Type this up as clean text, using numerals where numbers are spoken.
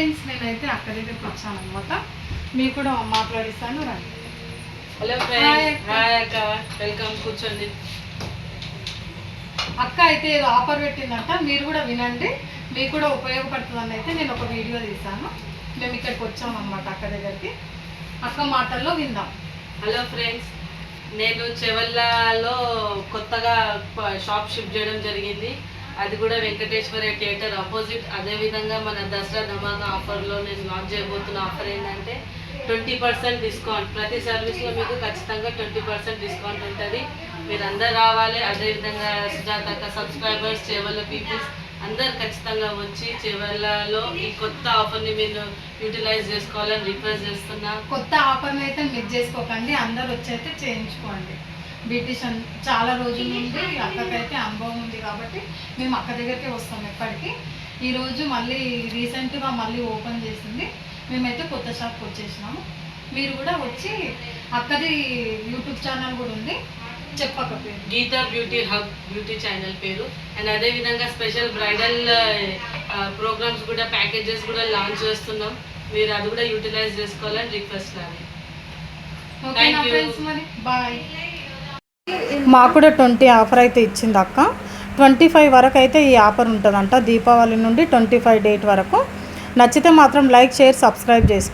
Friends, నేనైతే అక్క దగ్గరికి వచ్చాను అనమాట. మీకు కూడా మాట్లాడిస్తాను, రండి. హలో ఫ్రెండ్స్, హాయ్ అక్క, వెల్కమ్, కూర్చోండి. అక్క అయితే ఏదో ఆఫర్ పెట్టిందంట, మీరు కూడా వినండి, మీకు కూడా ఉపయోగపడుతుందని అయితే నేను ఒక వీడియో తీసాను. మేము ఇక్కడికి వచ్చాము అనమాట అక్క దగ్గరికి. అక్క మాటల్లో విందాం. హలో ఫ్రెండ్స్, నేను చెవల్లాలో కొత్తగా షాప్ షిఫ్ట్ చేయడం జరిగింది. అది కూడా వెంకటేశ్వర థియేటర్ ఆపోజిట్. అదేవిధంగా మన దసరా ధమాకా ఆఫర్లో నేను లాంచ్ చేయబోతున్న ఆఫర్ ఏంటంటే 20% డిస్కౌంట్. ప్రతి సర్వీస్లో మీకు ఖచ్చితంగా 20% డిస్కౌంట్ ఉంటుంది. మీరు అందరు రావాలి. అదేవిధంగా సుజాతక్క సబ్స్క్రైబర్స్, చెవల్ల పీపుల్స్ అందరు ఖచ్చితంగా వచ్చి చెవల్లలో ఈ కొత్త ఆఫర్ని మీరు యూటిలైజ్ చేసుకోవాలని రిక్వెస్ట్ చేస్తున్నా. కొత్త ఆఫర్ని అయితే మిస్ చేసుకోకండి, అందరు వచ్చి అయితే చేయించుకోండి. బ్యూటిషియన్ చాలా రోజుల నుండి అక్కకైతే అనుభవం ఉంది కాబట్టి మేము అక్క దగ్గరికి వస్తాం ఎప్పటికీ. ఈరోజు మళ్ళీ రీసెంట్గా మళ్ళీ ఓపెన్ చేసింది. మేమైతే కొత్త షాప్కి వచ్చేసినాము. మీరు కూడా వచ్చి, అక్కది యూట్యూబ్ ఛానల్ కూడా ఉంది, చెప్పక పేరు Geeta beauty hub beauty channel పేరు. అండ్ అదేవిధంగా స్పెషల్ బ్రైడల్ ప్రోగ్రామ్స్ కూడా, ప్యాకేజెస్ కూడా లాంచ్ చేస్తున్నాం. మీరు అది కూడా యూటిలైజ్ చేసుకోవాలని రిక్వెస్ట్ నాది. ఓకేనా ఫ్రెండ్స్, మరి బాయ్. మాకు కూడా 20 ఆఫర్ అయితే ఇచ్చింది అక్క. 25 వరకు అయితే ఈ ఆఫర్ ఉంటుందంట, దీపావళి నుండి 25 డేట్ వరకు. నచ్చితే మాత్రం లైక్, షేర్, సబ్స్క్రైబ్ చేసుకోండి.